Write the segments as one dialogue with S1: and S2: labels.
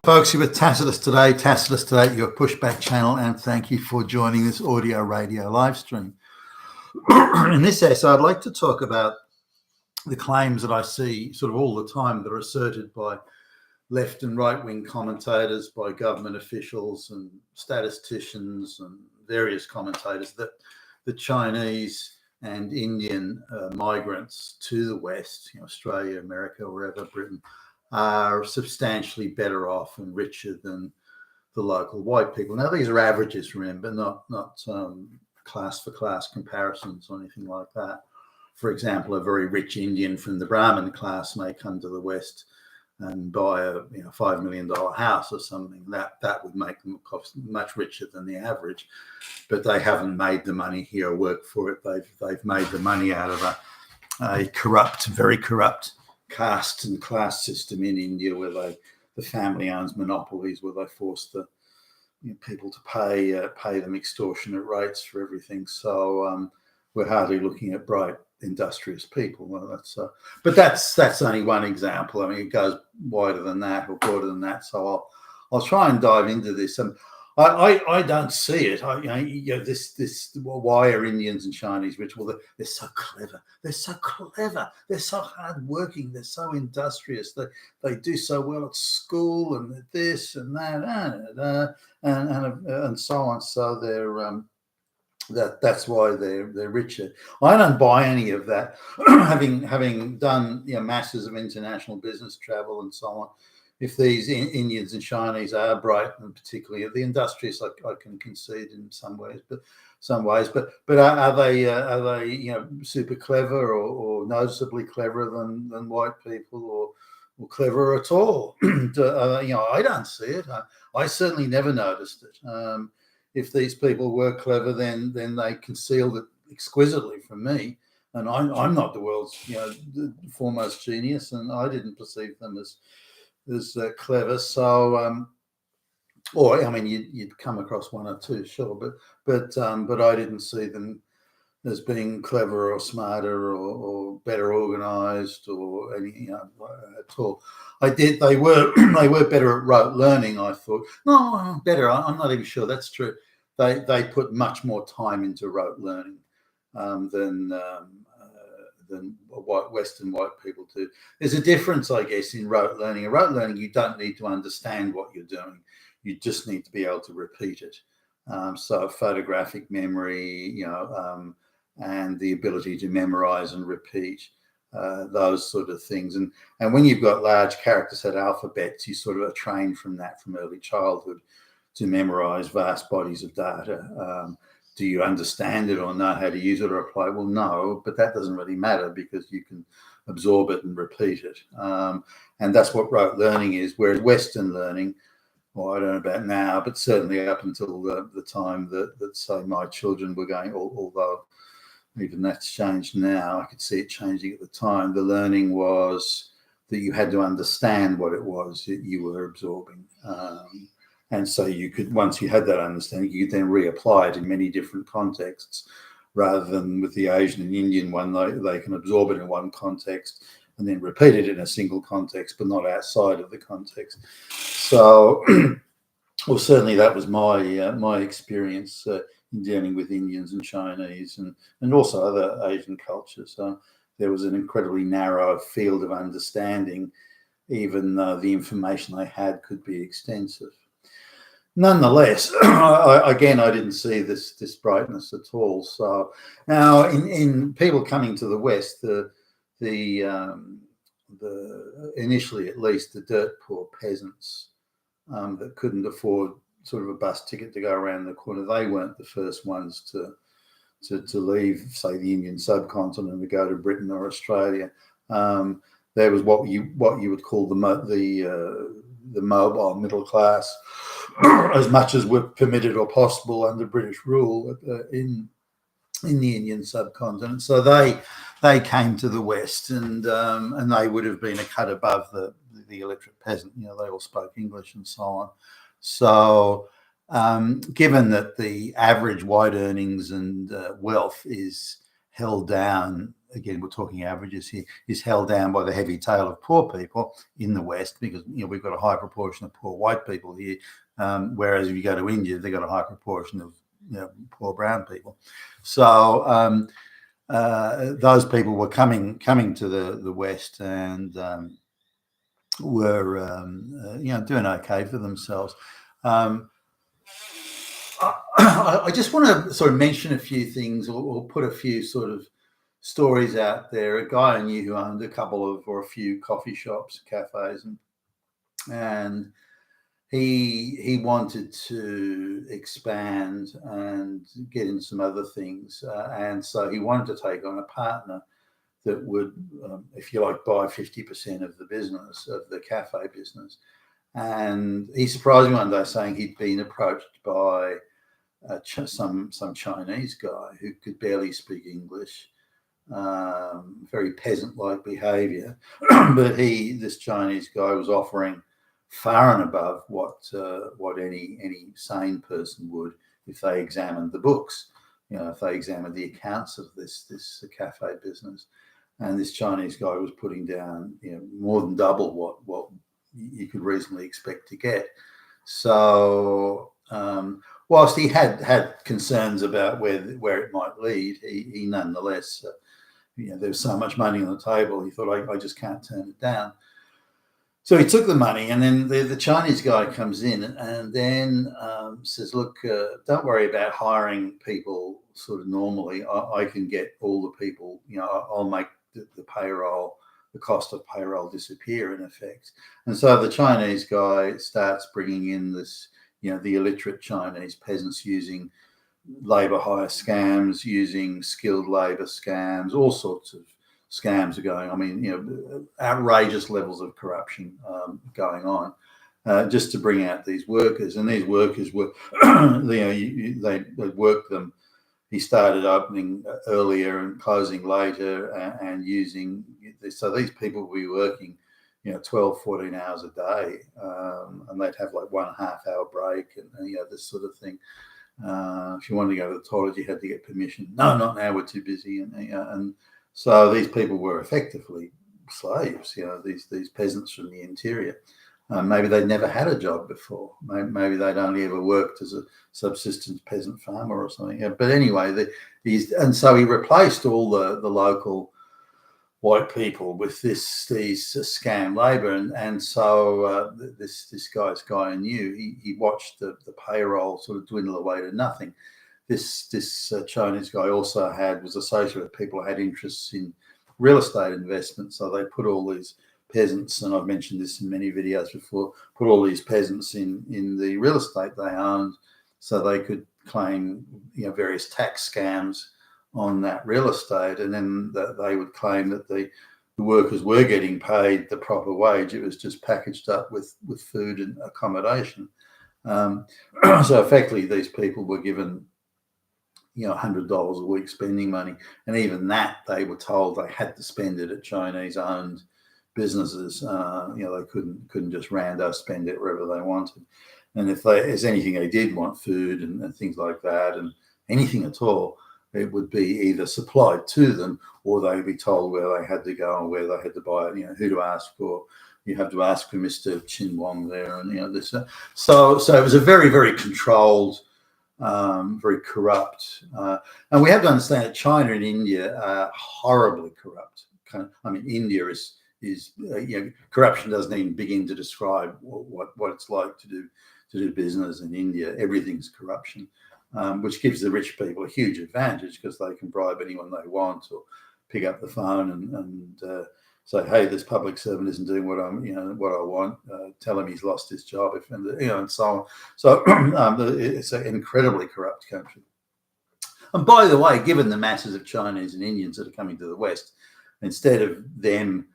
S1: Folks, you're with Tacitus Today, your pushback channel, and thank you for joining this audio radio live stream. In this essay, I'd like to talk about the claims that I see sort of all the time that are asserted by left and right-wing commentators, by government officials and statisticians and various commentators that the Chinese and Indian migrants to the West, Australia, America, wherever, Britain, are substantially better off and richer than the local white people. Now, these are averages, remember, not class for class comparisons or anything like that. For example, a very rich Indian from the Brahmin class may come to the West and buy a $5 million house or something. That would make them much richer than the average, but they haven't made the money here or worked for it. They've made the money out of a corrupt, very corrupt caste and class system in India, where the family owns monopolies, where they force the people to pay them extortionate rates for everything. So we're hardly looking at bright, industrious people. Well, but that's only one example. I mean, it goes wider than that or broader than that. So I'll try and dive into this. I don't see it. Why are Indians and Chinese rich? Well, they're so clever. They're so clever. They're so hardworking. They're so industrious. They do so well at school and this and that and so on. So that's why they're richer. I don't buy any of that. having done masses of international business travel and so on. If these Indians and Chinese are bright, and particularly the industrious, I can concede in some ways, but are they super clever or noticeably cleverer than white people or cleverer at all? I don't see it. I certainly never noticed it. If these people were clever, then they concealed it exquisitely from me, and I'm not the world's foremost genius, and I didn't perceive them as clever. So you'd come across one or two, sure, but I didn't see them as being clever or smarter or better organized or any at all. They were better at rote learning, I thought. No, better. I'm not even sure that's true. They put much more time into rote learning than Western white people do. There's a difference, I guess, in rote learning. In rote learning, you don't need to understand what you're doing. You just need to be able to repeat it. So photographic memory, and the ability to memorize and repeat those sort of things. And when you've got large character set alphabets, you sort of are trained from early childhood to memorize vast bodies of data. Do you understand it or know how to use it or apply it? Well, no, but that doesn't really matter because you can absorb it and repeat it. And that's what rote learning is, whereas Western learning, well, I don't know about now, but certainly up until the time that say my children were going, although even that's changed now, I could see it changing at the time. The learning was that you had to understand what it was that you were absorbing. And so you could, once you had that understanding, you could then reapply it in many different contexts, rather than with the Asian and Indian one, they can absorb it in one context and then repeat it in a single context, but not outside of the context. So, well, certainly that was my experience in dealing with Indians and Chinese and also other Asian cultures. There was an incredibly narrow field of understanding, even though the information they had could be extensive. Nonetheless, I didn't see this brightness at all. So now, in people coming to the West, the initially at least the dirt poor peasants that couldn't afford sort of a bus ticket to go around the corner, they weren't the first ones to leave, say, the Indian subcontinent to go to Britain or Australia. There was what you would call the mobile middle class, as much as were permitted or possible under British rule in the Indian subcontinent. So they came to the West, and they would have been a cut above the illiterate peasant. They all spoke English and so on. So given that the average white earnings and wealth is held down again, we're talking averages here, is held down by the heavy tail of poor people in the West, because we've got a high proportion of poor white people here, whereas if you go to India, they've got a high proportion of poor brown people. So those people were coming to the West and were doing okay for themselves. I just want to sort of mention a few things, or put a few sort of stories out there. A guy I knew who owned a few coffee shops, cafes, and he wanted to expand and get in some other things, and so he wanted to take on a partner that would, if you like, buy 50% of the business, of the cafe business. And he surprised me one day saying he'd been approached by some Chinese guy who could barely speak English, very peasant-like behaviour, but this Chinese guy was offering far and above what any sane person would if they examined the books, if they examined the accounts of this cafe business. And this Chinese guy was putting down more than double what you could reasonably expect to get. So whilst he had concerns about where it might lead, he nonetheless, there was so much money on the table, he thought, I just can't turn it down. So he took the money, and then the Chinese guy comes in and then says, look, don't worry about hiring people sort of normally. I can get all the people, I'll make the payroll, the cost of payroll disappear in effect. And so the Chinese guy starts bringing in this, the illiterate Chinese peasants using labour hire scams, using skilled labour scams, all sorts of scams are going. I mean, outrageous levels of corruption going on, just to bring out these workers. And these workers were, they worked them. He started opening earlier and closing later, and using. So these people will be working, 12, 14 hours a day, and they'd have like 1.5 hour break, and this sort of thing. If you wanted to go to the toilet, you had to get permission. No, not now. We're too busy, and so these people were effectively slaves. These peasants from the interior. Maybe they'd never had a job before. Maybe they'd only ever worked as a subsistence peasant farmer or something. But anyway, and so he replaced all the local white people with these scam labour, and so this guy's guy I knew, he watched the payroll sort of dwindle away to nothing. This Chinese guy also was associated with people who had interests in real estate investment, so they put all these peasants, and I've mentioned this in many videos before, put all these peasants in the real estate they owned, so they could claim various tax scams on that real estate, and then they would claim that the workers were getting paid the proper wage. It was just packaged up with food and accommodation. So effectively, these people were given $100 a week spending money, and even that they were told they had to spend it at Chinese-owned businesses. They couldn't just rando spend it wherever they wanted. And if there's anything they did want, food and things like that, and anything at all, it would be either supplied to them, or they would be told where they had to go and where they had to buy it. Who to ask for. You have to ask for Mr. Chin Wong there, and this. So it was a very, very controlled, very corrupt, and we have to understand that China and India are horribly corrupt. India is corruption doesn't even begin to describe what it's like to do business in India. Everything's corruption, which gives the rich people a huge advantage because they can bribe anyone they want, or pick up the phone and say, hey, this public servant isn't doing what I want. Tell him he's lost his job, and so on. So it's an incredibly corrupt country. And by the way, given the masses of Chinese and Indians that are coming to the West, instead of them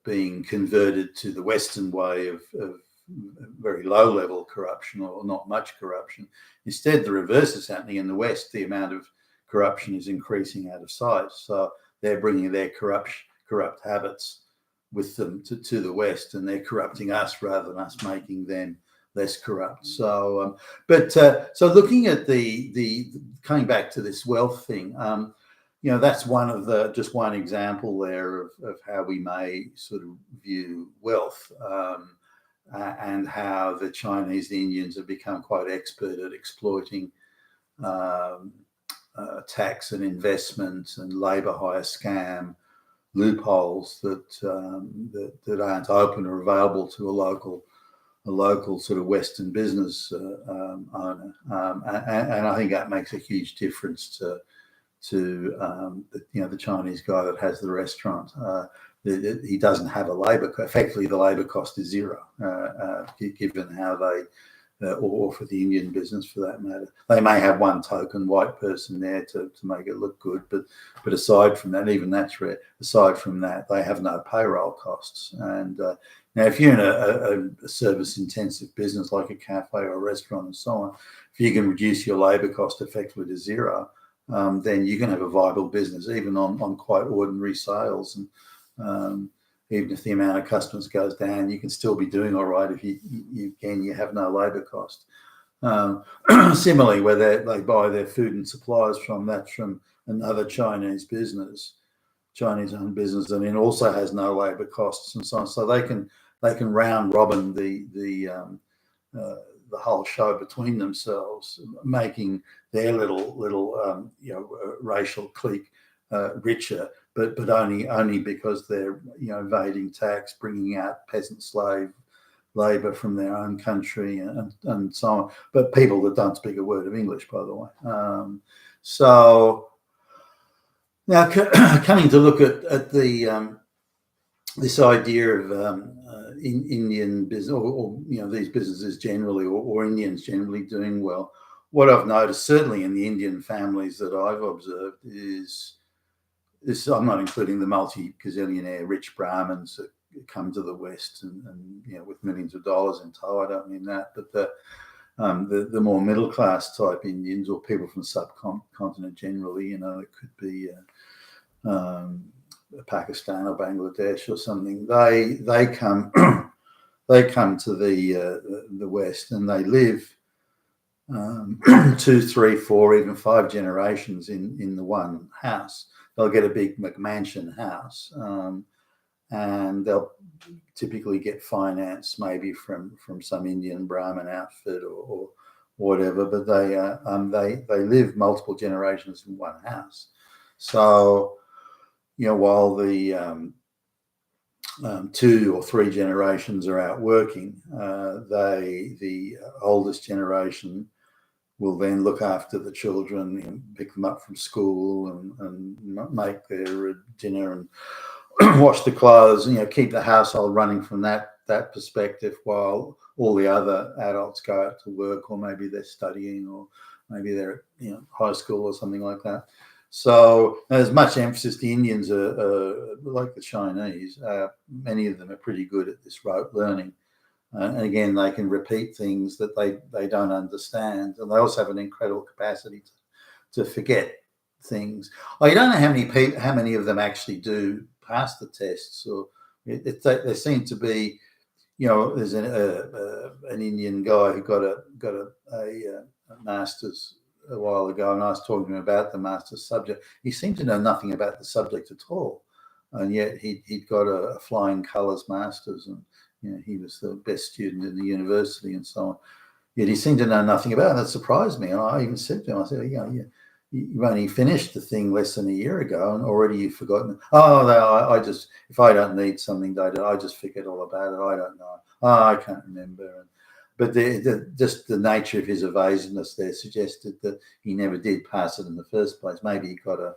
S1: being converted to the Western way of very low level corruption or not much corruption, instead the reverse is happening in the West. The amount of corruption is increasing out of sight. So they're bringing their corrupt habits with them to the West, and they're corrupting us rather than us making them less corrupt. So, so looking at the coming back to this wealth thing, that's just one example there of how we may sort of view wealth, and how the Chinese, the Indians have become quite expert at exploiting um, tax and investment and labour hire scam loopholes that aren't open or available to a local sort of Western business owner, and I think that makes a huge difference to the Chinese guy that has the restaurant. He doesn't have a labour. Effectively, the labour cost is zero, given how they, or for the Indian business for that matter, they may have one token white person there to make it look good, but aside from that, even that's rare. Aside from that, they have no payroll costs. And now, if you're in a service-intensive business like a cafe or a restaurant and so on, if you can reduce your labour cost effectively to zero, then you can have a viable business even on quite ordinary sales. And even if the amount of customers goes down, you can still be doing all right if you have no labour cost. Similarly, where they buy their food and supplies from another Chinese-owned business, and it also has no labour costs and so on. So they can round robin the whole show between themselves, making their little racial clique richer, but only because they're evading tax, bringing out peasant slave labour from their own country and so on. But people that don't speak a word of English, by the way. So now coming to look at the this idea of Indian business, or these businesses generally, or Indians generally doing well. What I've noticed, certainly in the Indian families that I've observed, is this. I'm not including the multi-gazillionaire rich Brahmins that come to the West and with millions of dollars in tow. I don't mean that, but the more middle class type Indians, or people from the subcontinent generally. It could be Pakistan or Bangladesh or something. They come to the West, and they live 2, 3, 4, even 5 generations in the one house. They'll get a big McMansion house, and they'll typically get finance maybe from some Indian Brahmin outfit or whatever. But they live multiple generations in one house. So while the 2 or 3 generations are out working, the oldest generation will then look after the children, pick them up from school and make their dinner and wash the clothes, keep the household running from that perspective, while all the other adults go out to work, or maybe they're studying, or maybe they're at high school or something like that. So there's much emphasis. The Indians are like the Chinese. Many of them are pretty good at this rote learning. And again, they can repeat things that they don't understand. And they also have an incredible capacity to forget things. You don't know how many of them actually do pass the tests. Or they seem to be, there's an Indian guy who got a master's a while ago, and I was talking to him about the master's subject. He seemed to know nothing about the subject at all, and yet he'd got a flying colours master's, and he was the best student in the university and so on. Yet he seemed to know nothing about it. That surprised me, and I even said to him, I said, you've only finished the thing less than a year ago, and already you've forgotten. I just, if I don't need something, I just forget all about it. I don't know. I can't remember. But just the nature of his evasiveness there suggested that he never did pass it in the first place. Maybe he got an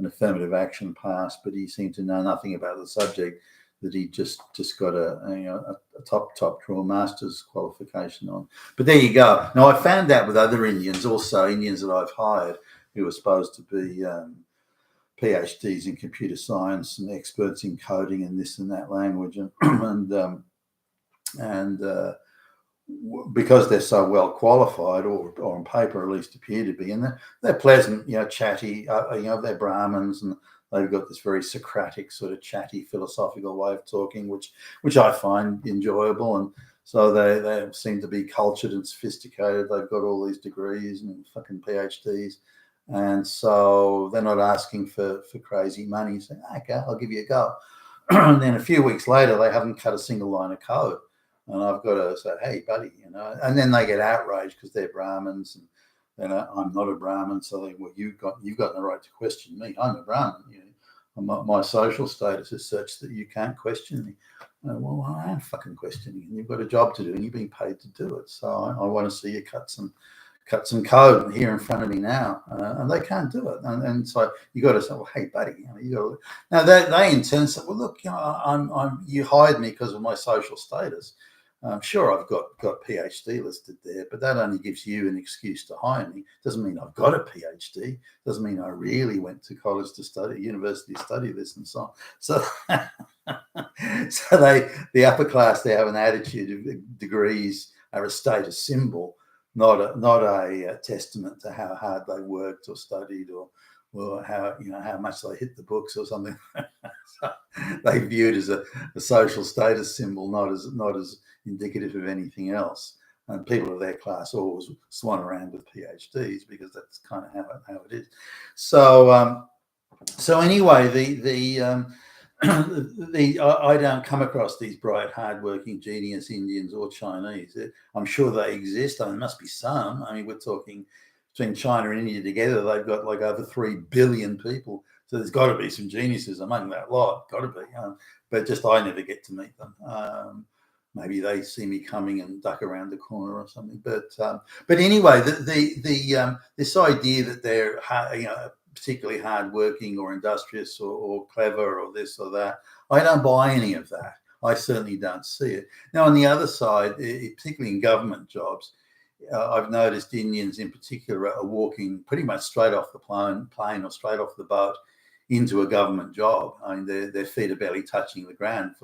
S1: affirmative action pass, but he seemed to know nothing about the subject that he just got a top drawer master's qualification on. But there you go. Now, I found that with other Indians, also Indians that I've hired, who are supposed to be PhDs in computer science and experts in coding and this and that language, and because they're so well qualified, or on paper at least appear to be, and they're pleasant, chatty, they're Brahmins, and they've got this very Socratic sort of chatty philosophical way of talking, which I find enjoyable. And so they seem to be cultured and sophisticated. They've got all these degrees and fucking PhDs, And so they're not asking for crazy money. Saying, okay, I'll give you a go. And then a few weeks later, they haven't cut a single line of code. And I've got to say, hey, buddy, and then they get outraged because they're Brahmins and I'm not a Brahmin. So they, well, you've got the right to question me. I'm a Brahmin. My social status is such that you can't question me. Well, I am fucking questioning you. You've got a job to do and you're being paid to do it. So I want to see you cut some code here in front of me now, and they can't do it. And so you got to say, well, hey, buddy, you got to. Now they in turn say, well, look, you hired me because of my social status. Sure, I've got PhD listed there, but that only gives you an excuse to hire me. Doesn't mean I've got a PhD. Doesn't mean I really went to college to study, university to study this and so on. So, so the upper class, they have an attitude of degrees are a status symbol, not a testament to how hard they worked or studied or how much they hit the books or something. So they view it as a social status symbol, not as indicative of anything else. And people of their class always swan around with PhDs because that's kind of how it is. So anyway, I don't come across these bright, hardworking, genius Indians or Chinese. I'm sure they exist. There must be some. I mean, we're talking between China and India together, they've got like over 3 billion people. So there's got to be some geniuses among that lot. Got to be. But just I never get to meet them. Maybe they see me coming and duck around the corner or something. But anyway, this idea that they're particularly hardworking or industrious or clever or this or that, I don't buy any of that. I certainly don't see it. Now, on the other side, particularly in government jobs, I've noticed Indians in particular are walking pretty much straight off the plane or straight off the boat into a government job. I mean, their feet are barely touching the ground.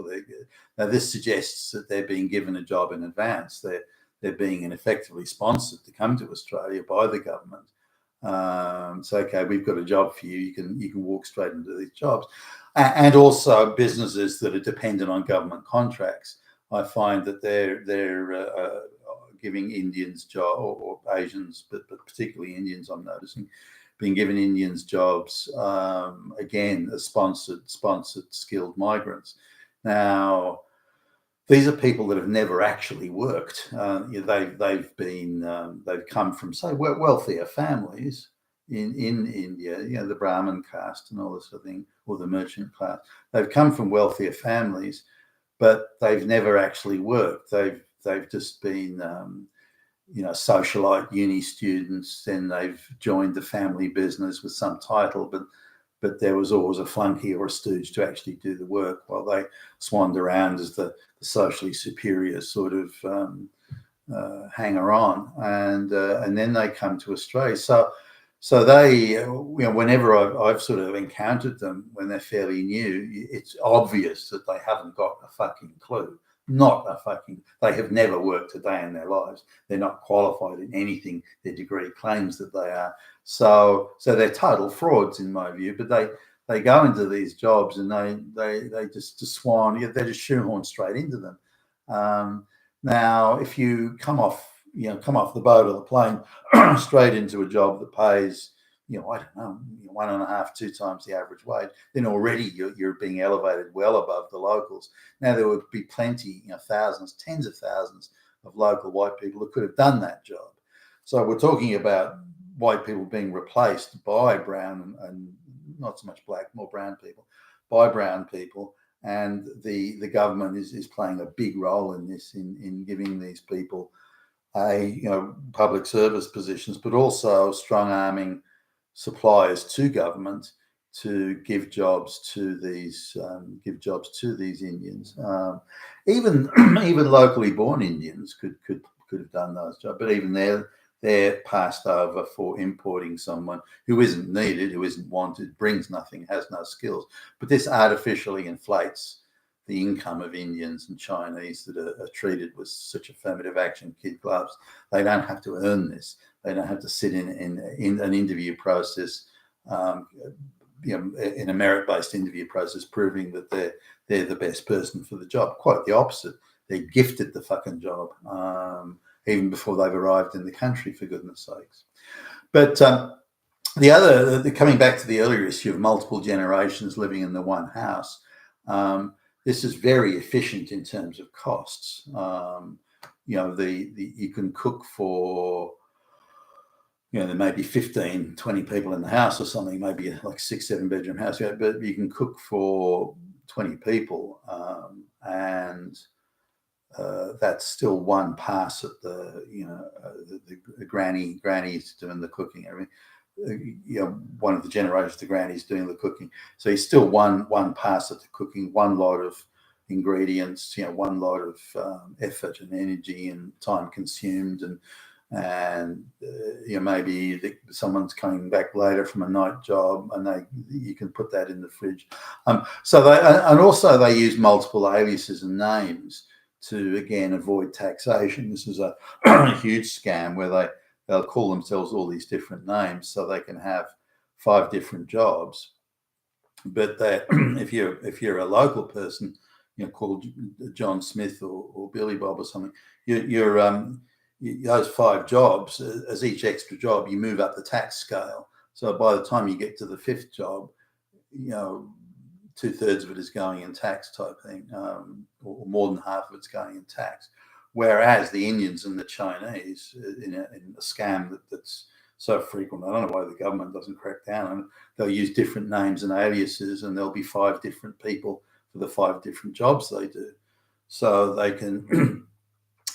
S1: Now, this suggests that they're being given a job in advance. They're being effectively sponsored to come to Australia by the government. So, okay, we've got a job for you. You can walk straight into these jobs. And also businesses that are dependent on government contracts. I find that they're giving Indians job or Asians, but particularly Indians, I'm noticing, being given Indians jobs, again, as sponsored skilled migrants. Now, these are people that have never actually worked. They've come from, say, wealthier families in India, the Brahmin caste and all this sort of thing, or the merchant class. They've come from wealthier families, but they've never actually worked. They've just been socialite uni students. Then they've joined the family business with some title, but there was always a flunky or a stooge to actually do the work while they swanned around as the socially superior sort of hanger-on, and then they come to Australia. So they, whenever I've sort of encountered them when they're fairly new, it's obvious that they haven't got a fucking clue. They have never worked a day in their lives. They're not qualified in anything their degree claims that they are. So they're total frauds in my view, but they go into these jobs and they just swan, they're just shoehorned straight into them. Now, if you come off the boat or the plane straight into a job that pays, I don't know, 1.5, 2 times the average wage, then already you're being elevated well above the locals. Now, there would be plenty, thousands, tens of thousands of local white people who could have done that job. So we're talking about white people being replaced by brown and not so much black, more brown people, by brown people. And the government is playing a big role in this, in giving these people public service positions, but also strong arming suppliers to government to give jobs to these Indians. Even locally born Indians could have done those jobs, but even they're passed over for importing someone who isn't needed, who isn't wanted, brings nothing, has no skills. But this artificially inflates the income of Indians and Chinese that are treated with such affirmative action kid gloves. They don't have to earn this. They don't have to sit in an interview process, in a merit-based interview process, proving that they're the best person for the job. Quite the opposite. They're gifted the fucking job, even before they've arrived in the country, for goodness sakes. But Coming back to the earlier issue of multiple generations living in the one house, this is very efficient in terms of costs. You can cook for, there may be 15, 20 people in the house or something, maybe like 6-7 bedroom house, but you can cook for 20 people, and that's still one pass at the granny's doing the cooking. One of the generations, the granny's doing the cooking. So it's still one pass at the cooking, one lot of ingredients, one lot of effort and energy and time consumed, and maybe someone's coming back later from a night job, and you can put that in the fridge. Also they use multiple aliases and names to, again, avoid taxation. This is a huge scam where they'll call themselves all these different names so they can have 5 different jobs. But if you're a local person, called John Smith or Billy Bob or something, those 5 jobs, as each extra job, you move up the tax scale. So by the time you get to the 5th job, 2/3 of it is going in tax type thing, or more than half of it's going in tax. Whereas the Indians and the Chinese, in a scam that's so frequent, I don't know why the government doesn't crack down on it. They'll use different names and aliases, and there'll be 5 different people for the 5 different jobs they do. So they can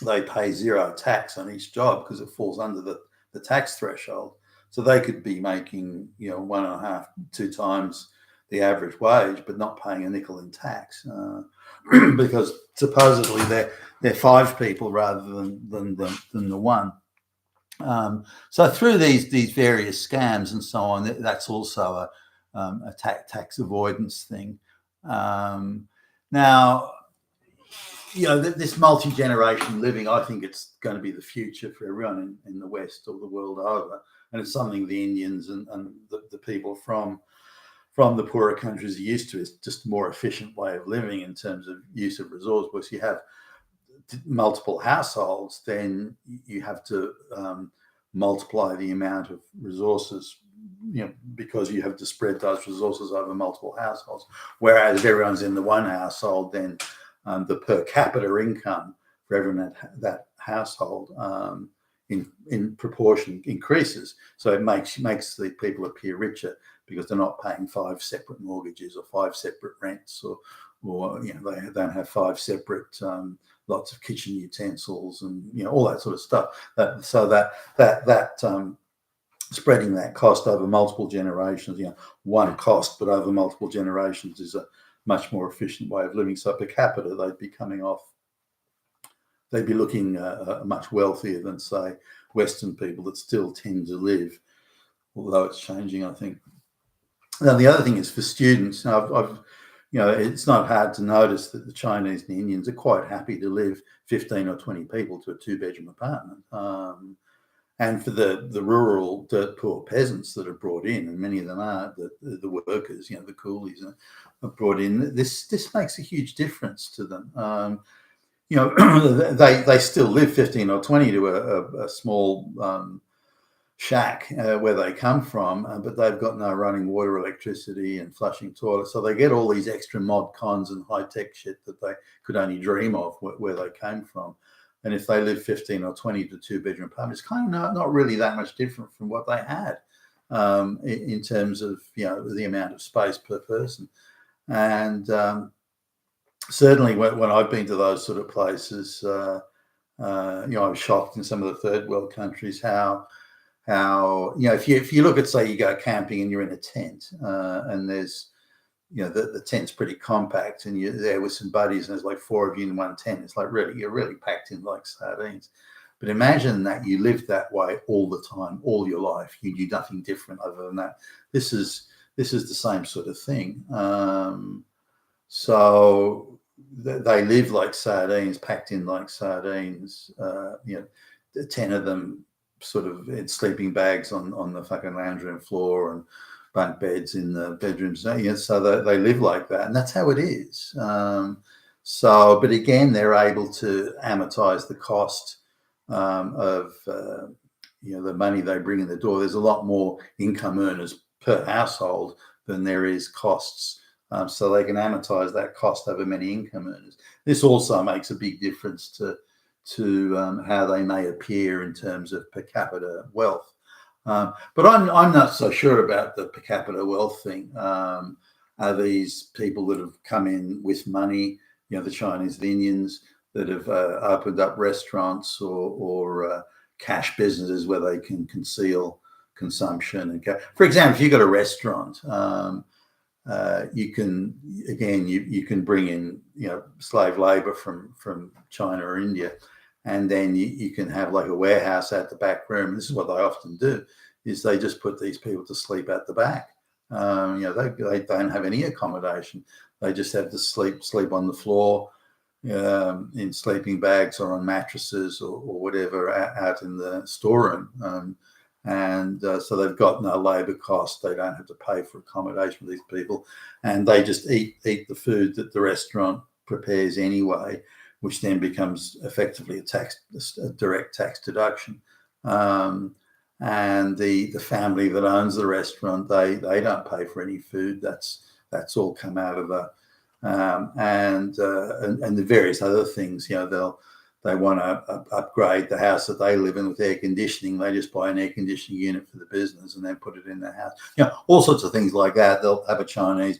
S1: they pay 0 tax on each job because it falls under the tax threshold. So they could be making 1.5, 2 times the average wage, but not paying a nickel in tax, because supposedly they're 5 people rather than the one. So through these various scams and so on, that's also a tax avoidance thing. Now, this multi-generation living, I think it's going to be the future for everyone in the West or the world over, and it's something the Indians and the people from the poorer countries are used to. It's just a more efficient way of living in terms of use of resources. Because you have multiple households, then you have to multiply the amount of resources, because you have to spread those resources over multiple households. Whereas if everyone's in the one household, then the per capita income for everyone in that household in proportion increases. So it makes the people appear richer because they're not paying 5 separate mortgages or 5 separate rents, or they don't have 5 separate lots of kitchen utensils and all that sort of stuff. So that spreading that cost over multiple generations, one cost but over multiple generations, is a much more efficient way of living. So per capita, they'd be looking much wealthier than, say, Western people that still tend to live, although it's changing, I think. Now, the other thing is for students. It's not hard to notice that the Chinese and the Indians are quite happy to live 15 or 20 people to a 2-bedroom apartment. And for the rural dirt poor peasants that are brought in, and many of them are the workers, the coolies are brought in, this makes a huge difference to them. They still live 15 or 20 to a small shack where they come from, but they've got no running water, electricity, and flushing toilets. So they get all these extra mod cons and high-tech shit that they could only dream of where they came from. And if they live 15 or 20 to 2-bedroom apartments, it's kind of not really that much different from what they had in terms of the amount of space per person. And certainly when I've been to those sort of places, I was shocked in some of the third world countries how if you look at, say, you go camping and you're in a tent, and there's the tent's pretty compact, and you're there with some buddies, and there's like 4 of you in one tent. It's like you're really packed in like sardines. But imagine that you lived that way all the time, all your life. You do nothing different other than that. This is the same sort of thing. So they live like sardines, packed in like sardines. 10 of them sort of in sleeping bags on the fucking lounge room floor, and bunk beds in the bedrooms. So they live like that, and that's how it is. But again, they're able to amortize the cost of the money they bring in the door. There's a lot more income earners per household than there is costs. So they can amortize that cost over many income earners. This also makes a big difference to how they may appear in terms of per capita wealth. But I'm not so sure about the per capita wealth thing. Are these people that have come in with money, the Chinese, the Indians that have opened up restaurants or cash businesses where they can conceal consumption? And for example, if you've got a restaurant, you can bring in slave labor from China or India, and then you can have like a warehouse at the back room. This is what they often do, is they just put these people to sleep at the back. They don't have any accommodation. They just have to sleep on the floor in sleeping bags or on mattresses or whatever out in the storeroom. So they've got no labour cost. They don't have to pay for accommodation for these people, and they just eat the food that the restaurant prepares anyway, which then becomes effectively a direct tax deduction. And the family that owns the restaurant, they don't pay for any food. That's all come out of and the various other things. They want to upgrade the house that they live in with air conditioning. They just buy an air conditioning unit for the business and then put it in their house. All sorts of things like that. They'll have a Chinese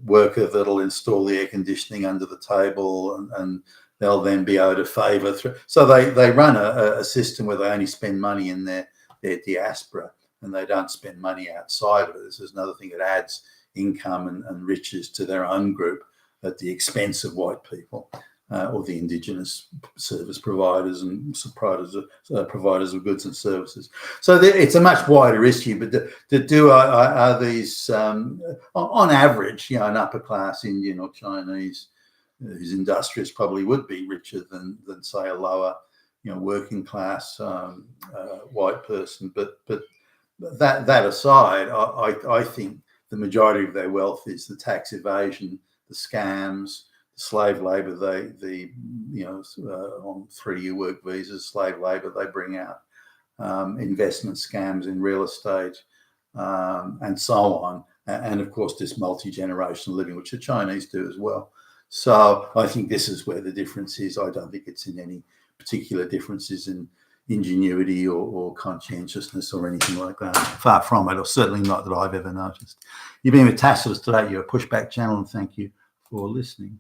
S1: worker that'll install the air conditioning under the table, and they'll then be able to favour through. So they run a system where they only spend money in their diaspora, and they don't spend money outside of it. This is another thing that adds income and riches to their own group at the expense of white people. Or the indigenous service providers and providers of goods and services. So it's a much wider issue. But are these, on average, an upper class Indian or Chinese who's industrious probably would be richer than say a lower, working class white person. But that aside, I think the majority of their wealth is the tax evasion, the scams, slave labor, on 3-year work visas, slave labor they bring out, investment scams in real estate, and so on. And of course, this multi-generational living, which the Chinese do as well. So I think this is where the difference is. I don't think it's in any particular differences in ingenuity or conscientiousness or anything like that. Far from it, or certainly not that I've ever noticed. You've been with Tacitus today. You're a Pushback channel, and thank you for listening.